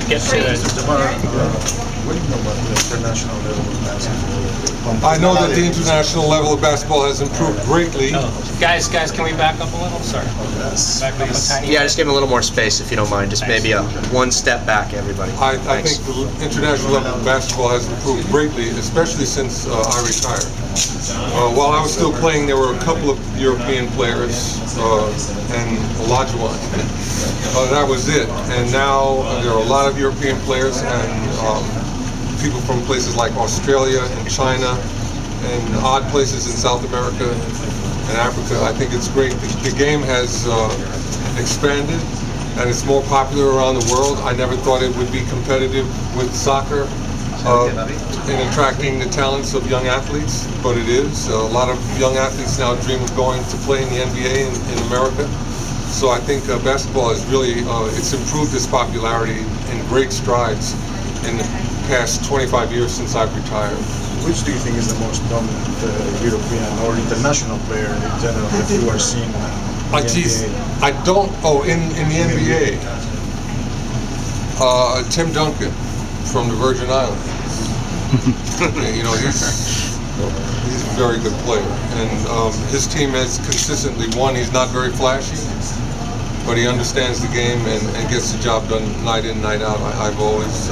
get to it. What do you know about the international level of basketball? I know that the international level of basketball has improved greatly. Oh. Guys, can we back up a little? Sorry. Back up a tiny Yeah, just give him a little more space if you don't mind. Just maybe one step back, everybody. I think the international level of basketball has improved greatly, especially since I retired. While I was still playing, there were a couple of European players and Olajuwon. That was it. And now there are a lot of European players and people from places like Australia and China and odd places in South America and Africa. I think it's great. The game has expanded and it's more popular around the world. I never thought it would be competitive with soccer in attracting the talents of young athletes, but it is. A lot of young athletes now dream of going to play in the NBA in America. So I think basketball has really, it's improved its popularity in great strides in the past 25 years since I've retired. Which do you think is the most dominant European or international player in general that you are seeing in the NBA? I don't, in the NBA, Tim Duncan from the Virgin Islands. You know, he's a very good player. And his team has consistently won. He's not very flashy, but he understands the game and gets the job done night in, night out. I've always,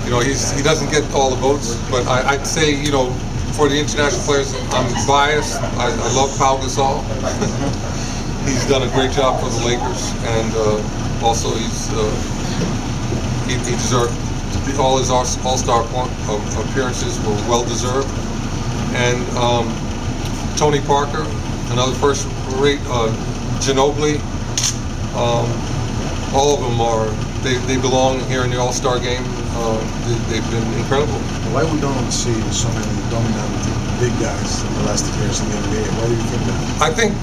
you know, he doesn't get all the votes, but I'd say, you know, for the international players, I'm biased. I love Pau Gasol. He's done a great job for the Lakers, and also he deserved all his all-star appearances were well-deserved. And Tony Parker, another first-rate, Ginobili. All of them are, they belong here in the All-Star game. They've been incredible. Why we don't see so many dominant big guys in the last years in the NBA? Why do you think that? I think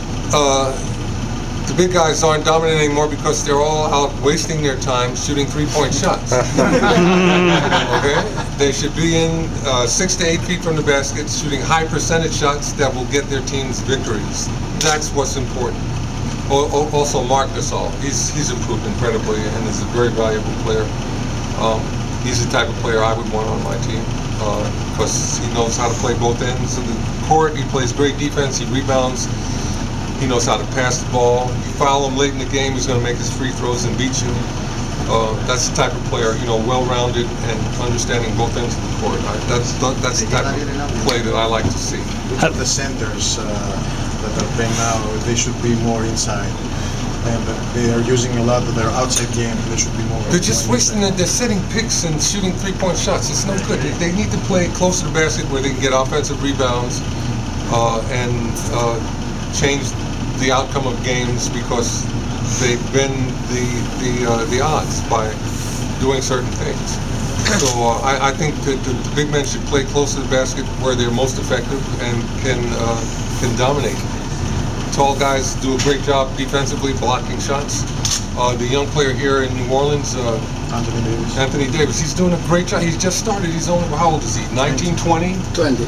the big guys aren't dominant anymore because they're all out wasting their time shooting three-point shots. Okay? They should be in 6 to 8 feet from the basket, shooting high percentage shots that will get their teams victories. That's what's important. Also, Marc Gasol, he's improved incredibly and is a very valuable player. He's the type of player I would want on my team because he knows how to play both ends of the court. He plays great defense. He rebounds. He knows how to pass the ball. You foul him late in the game, he's going to make his free throws and beat you. That's the type of player, you know, well-rounded and understanding both ends of the court. That's the type of play that I like to see. Which of the centers that are playing now, they should be more inside? And they are using a lot of their outside game. They should be more. They're just wasting. They're setting picks and shooting three-point shots. It's no good. They need to play close to the basket where they can get offensive rebounds and change the outcome of games because they've been the odds by doing certain things. So I think that the big men should play close to the basket where they're most effective and can dominate. Tall guys do a great job defensively blocking shots. The young player here in New Orleans, Anthony Davis, he's doing a great job. He's just started. He's only, how old is he? 19, 20? 20.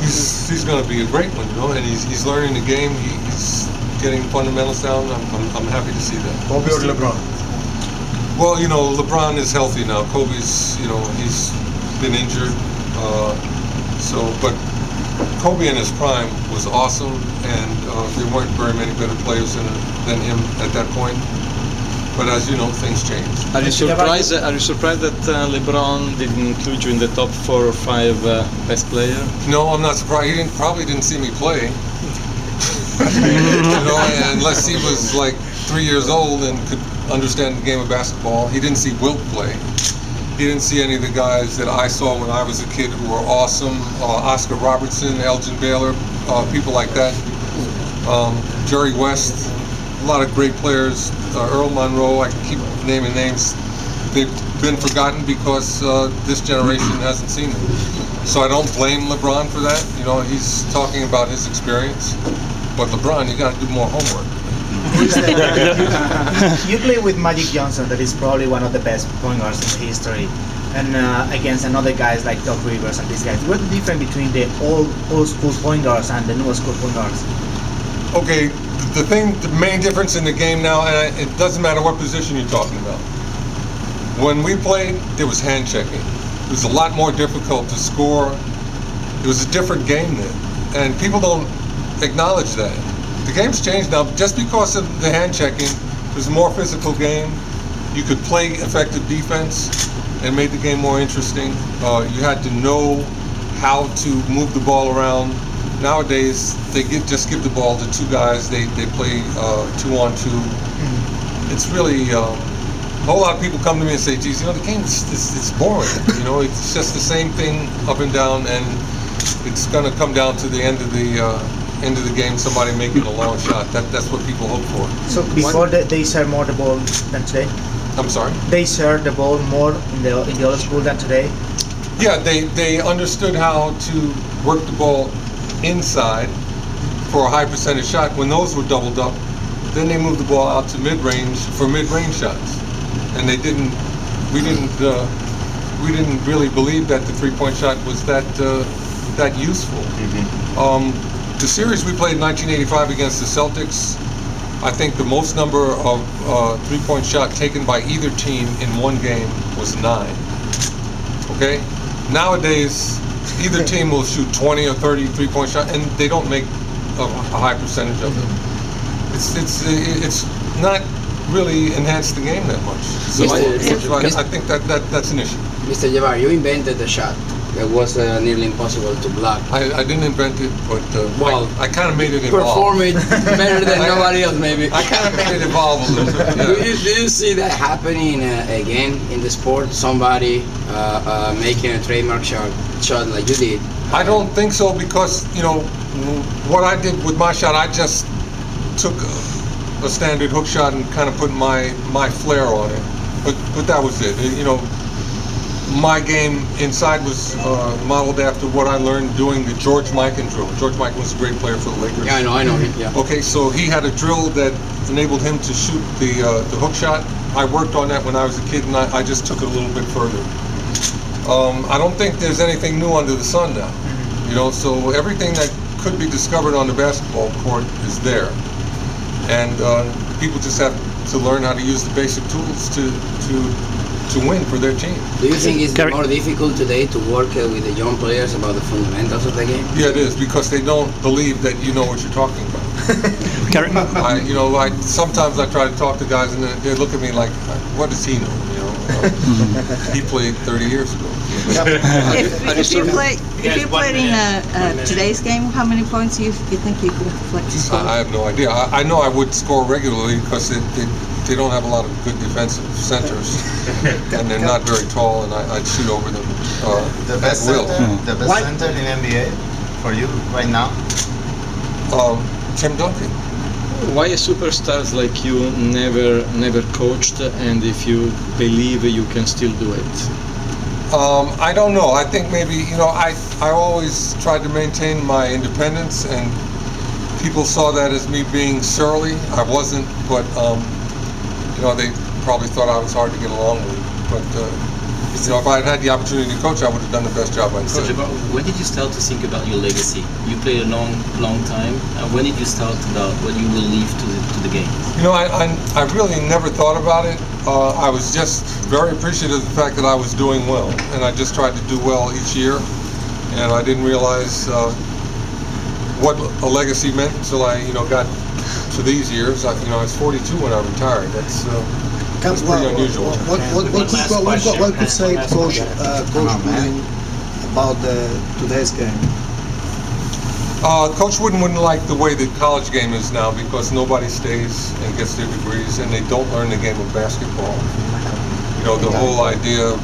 He's going to be a great one, you know. And he's learning the game. He's getting fundamentals down. I'm happy to see that. Kobe or LeBron? Well, you know, LeBron is healthy now. Kobe's, you know, he's been injured. But Kobe in his prime was awesome, and there weren't very many better players than him at that point. But as you know, things change. Are you surprised that LeBron didn't include you in the top 4 or 5 best player? No, I'm not surprised. He probably didn't see me play. You know, unless he was like 3 years old and could understand the game of basketball. He didn't see Wilt play. He didn't see any of the guys that I saw when I was a kid who were awesome. Oscar Robertson, Elgin Baylor, people like that. Jerry West, a lot of great players. Earl Monroe, I can keep naming names. They've been forgotten because this generation hasn't seen them. So I don't blame LeBron for that. You know, he's talking about his experience. But LeBron, you got to do more homework. You play with Magic Johnson, that is probably one of the best point guards in history, and against another guys like Doc Rivers and these guys. What's the difference between the old school point guards and the new school point guards? Okay, the main difference in the game now, and it doesn't matter what position you're talking about. When we played, there was hand checking. It was a lot more difficult to score. It was a different game then, and people don't acknowledge that. The game's changed now just because of the hand checking. It was a more physical game. You could play effective defense and made the game more interesting. You had to know how to move the ball around. Nowadays, they just give the ball to two guys. They play 2-on-2. It's really a whole lot of people come to me and say, "Geez, the game it's boring. It's just the same thing up and down, and it's going to come down to the end of the game, somebody making a long shot." That's what people hope for. So before they share more the ball than today? I'm sorry? They share the ball more in the old school than today? Yeah, they understood how to work the ball inside for a high percentage shot. When those were doubled up, then they moved the ball out to mid-range for mid-range shots. And we didn't really believe that the three-point shot was that useful. The series we played in 1985 against the Celtics, I think the most number of three-point shot taken by either team in one game was 9. Okay? Nowadays, either team will shoot 20 or 30 three-point shots, and they don't make a high percentage of them. It's not really enhanced the game that much. So I think that's an issue. Mr. Jabbar, you invented the shot. It was nearly impossible to block. I didn't invent it, but I kind of made it evolve. Perform it better than nobody else, maybe. I kind of made it evolve a little bit. Yeah. Do you see that happening again in the sport? Somebody making a trademark shot like you did? I don't think so, because what I did with my shot, I just took a standard hook shot and kind of put my flair on it. But that was it. My game inside was modeled after what I learned doing the George Mikan drill. George Mikan was a great player for the Lakers. Yeah, I know him. Yeah. Okay, so he had a drill that enabled him to shoot the hook shot. I worked on that when I was a kid, and I just took it a little bit further. I don't think there's anything new under the sun now. So everything that could be discovered on the basketball court is there, and people just have to learn how to use the basic tools to win for their team. Do you think it's more difficult today to work with the young players about the fundamentals of the game? Yeah, it is, because they don't believe that you know what you're talking about. Sometimes I try to talk to guys and they look at me like, "What does he know?" He played 30 years ago. If you played in today's game, how many points do you think you could like to score? I have no idea. I know I would score regularly, because they don't have a lot of good defensive centers, and they're not very tall, and I'd shoot over them the best at will. The best center in NBA for you right now? Tim Duncan. Why a superstars like you never coached, and if you believe you can still do it? I don't know. I think maybe, I always tried to maintain my independence, and people saw that as me being surly. I wasn't, but they probably thought I was hard to get along with. But if I had had the opportunity to coach, I would have done the best job I could. When did you start to think about your legacy? You played a long time. When did you start about what you will leave to the game? I really never thought about it. I was just very appreciative of the fact that I was doing well, and I just tried to do well each year. And I didn't realize what a legacy meant until I, got to these years. I was 42 when I retired. That's pretty unusual. What could say Coach Wooden about today's game? Coach Wooden wouldn't like the way the college game is now, because nobody stays and gets their degrees, and they don't learn the game of basketball. The whole idea of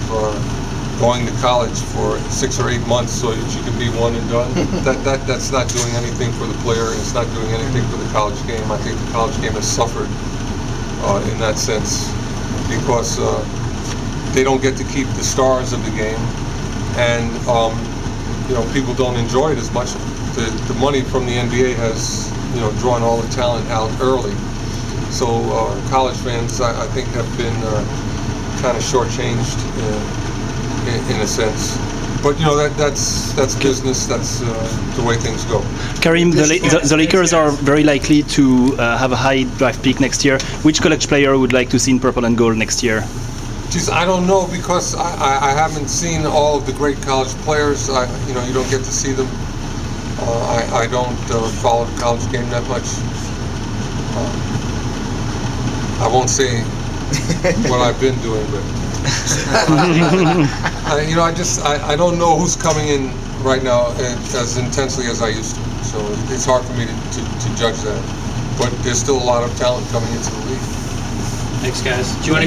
going to college for 6 or 8 months so that you can be one and done, that's not doing anything for the player. It's not doing anything for the college game. I think the college game has suffered in that sense, because they don't get to keep the stars of the game, and people don't enjoy it as much. The money from the NBA has drawn all the talent out early, so college fans, I think, have been kind of shortchanged in a sense. But that's business. That's the way things go. Kareem, the Lakers are very likely to have a high draft pick next year. Which college player would like to see in purple and gold next year? Geez, I don't know because I haven't seen all of the great college players. You know, you don't get to see them. I don't follow the college game that much. I won't say what I've been doing, but you know, I don't know who's coming in right now as intensely as I used to. So it's hard for me to judge that. But there's still a lot of talent coming into the league. Thanks, guys. Do you want to